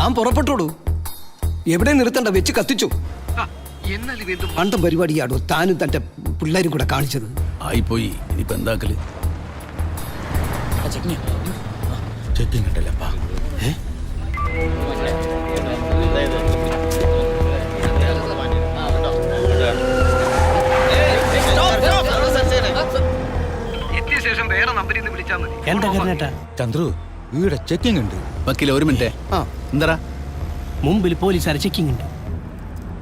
താൻ പുറപ്പെട്ടോളൂ. എവിടെ നിർത്തണ്ട, വെച്ച് കത്തിച്ചു. പണ്ടും പരിപാടിയാടോ താനും തന്റെ പിള്ളേരും കൂടെ കാണിച്ചത്. ആയിപ്പോയി. ഇനിയിപ്പോ എന്താക്കല്? ചെക്കിങ് ഉണ്ടല്ലപ്പാ. എന്താ കരുണേട്ടാ? ചന്ദ്രു, ഇവിടെ ചെക്കിങ് ഉണ്ട്. വക്കീലെ ഒരു മിനിറ്റ്. എന്താ മുമ്പിൽ പോലീസുകാരെ ചെക്കിങ് ഉണ്ട്.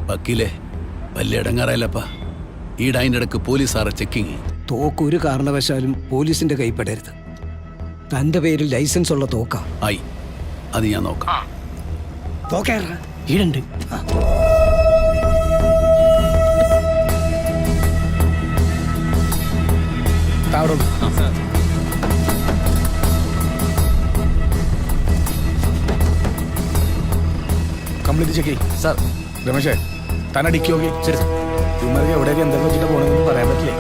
വക്കീലെ വലിയ ഇടങ്ങാറായില്ലപ്പാ. ഈടെ അതിൻ്റെ ഇടക്ക് പോലീസുകാരെ ചെക്കിങ്. തോക്ക് ഒരു കാരണവശാലും പോലീസിന്റെ കൈപ്പെടരുത്. തന്റെ പേരിൽ ലൈസൻസ് ഉള്ള തോക്കാ. ആയി, അത് ഞാൻ നോക്കാം. തോക്കേറാ ഈടുണ്ട്. കംപ്ലീറ്റ് ചെക്ക് ചെയ്യ് സാർ. രമേശേ, താൻ അടിക്കി നോക്കി. ശരി സാർ. ഇവന്മാർക്ക് എവിടെയൊക്കെ എന്തൊക്കെ വെച്ചിട്ട് പോകണമെന്ന് പറയാൻ പറ്റില്ലേ?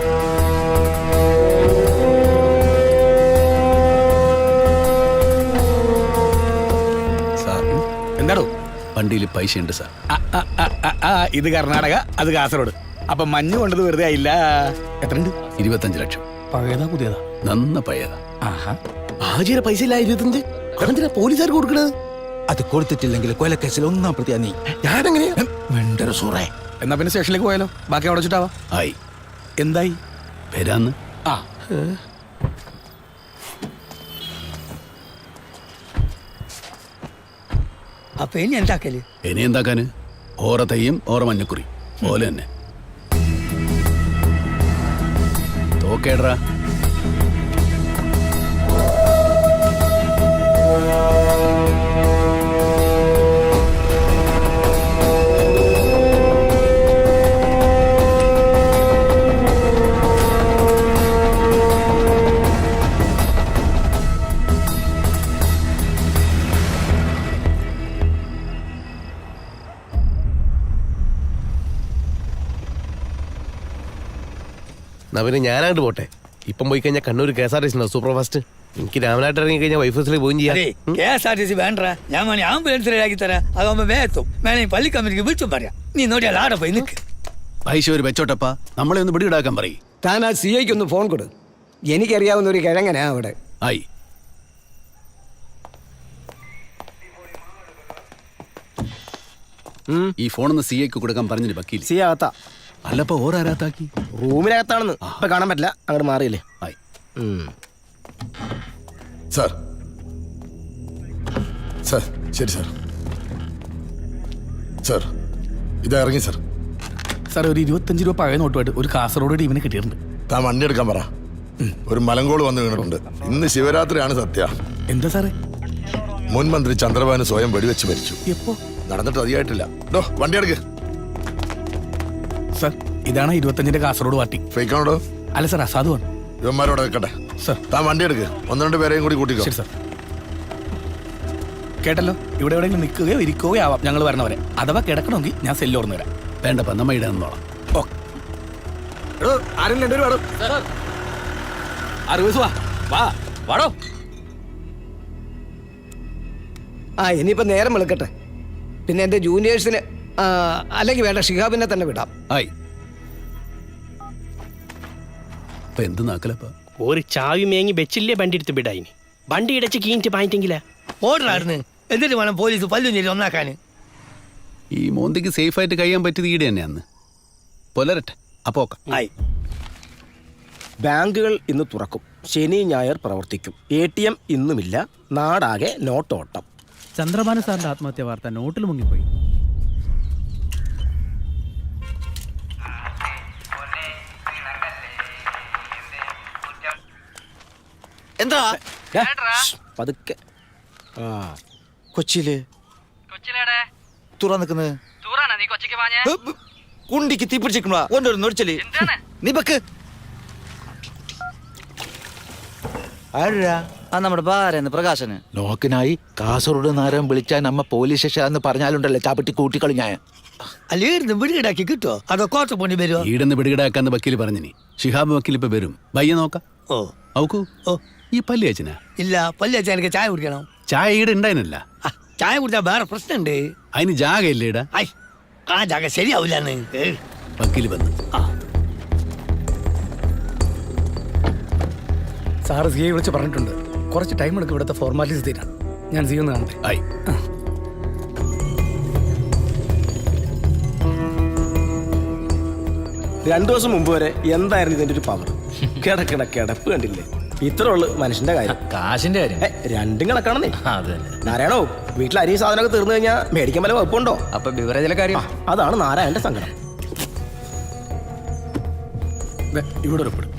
സാർ, എന്താടോ? വണ്ടിയിൽ പൈസ ഉണ്ട് സാർ. ഇത് കർണാടക, അത് കാസർഗോഡ്. അപ്പൊ മഞ്ഞ് കൊണ്ടത് വെറുതെ ആയില്ല. എത്രയുണ്ട്? 25 ലക്ഷം. പഴയതാ പുതിയതാ? നന്ന പഴയതാ. ആജിയുടെ പൈസ ഇല്ല 25. അതെന്തിനാ പോലീസുകാർ കൊടുക്കണത്? അത് കൊടുത്തിട്ടില്ലെങ്കിൽ കൊലക്കേസിൽ 1-ാം പ്രതിയാ നീ. ഞാനെങ്ങനെയാ? എന്നാ പിന്നെ സ്റ്റേഷനിലേക്ക് പോയാലോ? ബാക്കി അവിടെ വെച്ചിട്ടാവാ. ആയി. എന്തായി? വരാന്ന്. അപ്പൊ ഇനി എന്താക്കല്? ഇനി എന്താക്കാന്? ഓറ തെയ്യം ഓറ മഞ്ഞക്കുറി പോലെ തന്നെ. തോക്കേടറാ. പിന്നെ ഞാനായിട്ട് പോട്ടെ. ഇപ്പം പോയി കഴിഞ്ഞാൽ കണ്ണൂർ KSRTC സൂപ്പർ ഫാസ്റ്റ്. എനിക്ക് രാമനായിട്ട് ഇറങ്ങി കഴിഞ്ഞാൽ വൈഫ് ഹൗസിലേക്ക് പോയി ചെയ്യാം. KSRTC വേണ്ട, ഞാൻ വേണേ ആംബുലൻസിലാക്കി തരാം. അതാകുമ്പോ വേഗത്തും. വേണേ പള്ളി കമ്പനിക്ക് വിളിച്ചും പറയാം. നീ നോക്കിയാൽ ആടെ പോയി നിൽക്ക്. പൈസ ഒരു വെച്ചോട്ടപ്പാ, നമ്മളെ ഒന്ന് പിടിയിടാക്കാൻ പറയും. താൻ ആ CIക്ക് ഒന്ന് ഫോൺ കൊടു. എനിക്കറിയാവുന്ന ഒരു കിഴങ്ങനാ അവിടെ. ആയി. ഈ ഫോണൊന്ന് CIക്ക് കൊടുക്കാൻ പറഞ്ഞില്ല വക്കീൽ. സി അകത്താ. അല്ലപ്പോ ഓരാരാത്താക്കി? റൂമിനകത്താണെന്ന് ഇപ്പൊ കാണാൻ പറ്റില്ല. അങ്ങോട്ട് മാറിയില്ലേ? ആയി. സാർ സാർ ശരി സാർ. സാർ ഇതാ ഇറങ്ങി സാർ. സാർ, ഒരു 25 രൂപ പഴയ നോട്ടുമായിട്ട് ഒരു കാസർഗോഡ് ടീമിനെ കിട്ടിയിട്ടുണ്ട്. താൻ വണ്ടി എടുക്കാൻ പറ. ഒരു മലങ്കോള് വന്ന് വീണിട്ടുണ്ട്. ഇന്ന് ശിവരാത്രിയാണ് സത്യ. എന്താ സാറേ? മുൻ മന്ത്രി ചന്ദ്രബാബു സ്വയം വെടിവെച്ച് മരിച്ചു. എപ്പോ? നടന്നിട്ട് അധികമായിട്ടില്ല. വണ്ടി എടുക്ക് സാർ. ഇതാണ് 25ന്റെ കാസർഗോഡ് പാർട്ടി. ഫേക്കാണോടോ? അല്ല സാർ, അസാധുവാണ്. ഇവന്മാരോടെ നിൽക്കട്ടെ. സാർ, താൻ വണ്ടി എടുക്ക്. 1-2 പേരെയും കൂടി കൂട്ടിക്കോ. ശരി സാർ. കേട്ടല്ലോ, ഇവിടെ എവിടെയെങ്കിലും നിൽക്കുകയോ ഇരിക്കുകയോ ആവാം ഞങ്ങൾ വരണവരെ. അഥവാ കിടക്കണമെങ്കിൽ ഞാൻ സെല്ല് ഓർന്നു തരാം. വേണ്ടപ്പ, നമ്മ ഇടാന്നോളാം. ആരും 2 പേര് വേണം. 60 വാടോ. ഇനിയിപ്പോ നേരം വിളിക്കട്ടെ. പിന്നെ എന്റെ ജൂനിയേഴ്സിന് അല്ലെങ്കിൽ വേണ്ട ഷിഹാബിനെ തന്നെ വിടാം. ആയി. ഇപ്പൊ എന്ത് നാക്കലപ്പാ? ഒരു ചാവി മേങ്ങി വെച്ചില്ലേ വണ്ടി എടുത്ത് വിടായിന്. വണ്ടി ഇടച്ച് കീഞ്ഞിട്ട് പായിട്ടെങ്കിലാ ഓർഡറായിരുന്നു. എന്നിട്ട് വേണം പോലീസ് പല്ലുഞ്ഞിട്ട് ഒന്നാക്കാന്. ഈ മോന്തിക്ക് സേഫ് ആയിട്ട് കഴിയാൻ പറ്റിയത് ഈടെ തന്നെ അന്ന്. പുലരട്ടെ. അപ്പോ ബാങ്കുകൾ ഇന്ന് തുറക്കും. ശനി ഞായർ പ്രവർത്തിക്കും. ATM ഇന്നുമില്ല. നാടാകെ നോട്ടോട്ടം. ചന്ദ്രബാബു സാറിന്റെ ആത്മഹത്യ വാർത്ത നോട്ടിൽ മുങ്ങിപ്പോയി. എന്താ പതുക്കെ? കൊച്ചിയില് തുറന്നിക്കുന്നത് കുണ്ടിക്ക് തീ പിടിച്ചിരിക്കണ കൊണ്ടൊരു നൊടിച്ചല്. നീ ബക്ക് ആരാ? നമ്മുടെ ഭാര്യ പ്രകാശന് നോക്കിനായി കാസർഗോഡ് നേരം വിളിച്ചാൽ നമ്മ പോലീസ് സ്റ്റേഷൻ എന്ന് പറഞ്ഞാലുണ്ടല്ലോ ചാപ്പിട്ടി കൂട്ടിക്കളി ഞാൻ. അല്ലേന്ന് പിടികിടാക്കി കിട്ടോ? അതോ കോർട്ട് പോണ്ടി വരുമോ? ഈടെന്ന് പിടികിടാക്കാന്ന് വക്കീല് പറഞ്ഞിനി. ഷിഹാബ് വക്കീൽ ഇപ്പൊ വരും. വയ്യ നോക്കാം. ഓ ഔക്കൂ. ഈ പല്ലി അച്ഛനാ? ഇല്ല, പല്ലി അച്ഛൻ എനിക്ക് ചായ കുടിക്കണം. ചായ ഈടെ ഉണ്ടായിരുന്നില്ല. ചായ കുടിച്ചാൽ വേറെ പ്രശ്നമുണ്ട്. അതിന് ജാഗയില്ലേടാ. ഐ ആ ജാഗ ശരിയാവില്ലെന്ന്. വക്കീല് വന്നു. സാറ് സിയെ വിളിച്ച് പറഞ്ഞിട്ടുണ്ട്. കുറച്ച് ടൈം എടുക്കും ഇവിടുത്തെ ഫോർമാലിറ്റീസ് തീരാൻ. ഞാൻ സി ഒന്ന് കാണട്ടെ. ആയി. രണ്ടു ദിവസം മുമ്പ് വരെ എന്തായിരുന്നു ഇതിന്റെ ഒരു പവർ? കിടപ്പ് കണ്ടില്ലേ? ഇത്രേ ഉള്ളു മനുഷ്യന്റെ കാര്യം. കാശിന്റെ കാര്യം രണ്ടും കണക്കാണെന്നേ. അതെ. നാരായണോ, വീട്ടിൽ അരിയും സാധനമൊക്കെ തീർന്നു കഴിഞ്ഞാൽ മേടിക്കാൻ വല്ല വകുപ്പുണ്ടോ? അപ്പൊ ബിവറേജിലെ കാര്യം അതാണ് നാരായണന്റെ സങ്കടം. ദേ, ഇവിടെ ഒരു ഒപ്പിടും.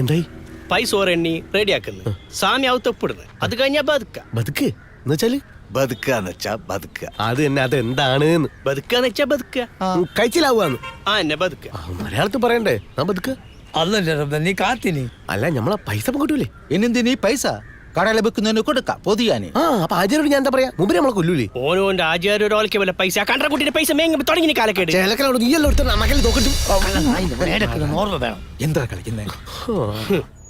എന്തായി? പൈസ ഓരെണ്ണി റെഡിയാക്കുന്നു, സ്വാമി അവത്തൊപ്പിടുന്നു. അത് കഴിഞ്ഞാ ബതുക്ക. ബതുക്ക് എന്നുവെച്ചാല് ബതുക്കാന്ന് വെച്ചാ ബതുക്ക. അത് തന്നെ, അത് എന്താണ് ബതുക്കാന്ന് വെച്ചാ ബതുക്ക. കഴിച്ചിലാവുകന്ന് ആ എന്നെ ബതുക്ക. മലയാളത്തിൽ പറയണ്ടേ? ആ ബതുക്ക്. അതല്ല നീ കാത്തിനി. അല്ല, ഞമ്മളെ പൈസ ഇപ്പൊ കിട്ടൂലേ? ഇന്നെന്തിനീ പൈസ കടയിലെ വെക്കുന്നതിന് കൊടുക്കാം പൊതിയാന്. ആ, അപ്പൊ ആചാര്യോട് ഞാൻ എന്താ പറയാ? മുമ്പ് നമ്മളെ കൊല്ലൂലേ? ഓനോന്റെ ആചാര്യ ഒരാൾക്ക് വല്ല പൈസ കണ്ട കുട്ടിയുടെ പൈസ മേങ്ങി തുടങ്ങി കാലക്കേട്. ചേലക്കലോട് നീ എല്ലാം എടുത്ത് നമക്കൽ നോക്കിട്ടും ഓർമ്മ വേണം. എന്താ കളിക്കുന്നേ?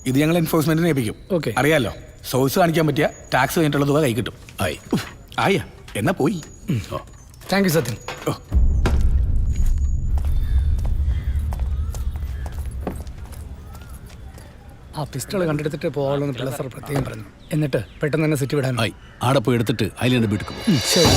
ഇത് ഞങ്ങൾ എൻഫോഴ്സ്മെന്റിനെ ഏൽപ്പിക്കും. ഓക്കെ, അറിയാലോ. സോഴ്സ് കാണിക്കാൻ പറ്റിയ ടാക്സ് കഴിഞ്ഞിട്ടുള്ള തുക കൈ കിട്ടും. ആയി. ആയ എന്നാ പോയി. Thank you Sathyan. ഓ, ആ പിസ്റ്റൾ കണ്ടെടുത്തിട്ട് പോകാമെന്ന് പിള്ള സാർ പ്രത്യേകം പറഞ്ഞു. എന്നിട്ട് പെട്ടെന്ന് തന്നെ സിറ്റി വിടാൻ. ആയി. ആടെ പോയി എടുത്തിട്ട് അതിലെന്നെ വീട്ടിൽ പോകും. ശരി.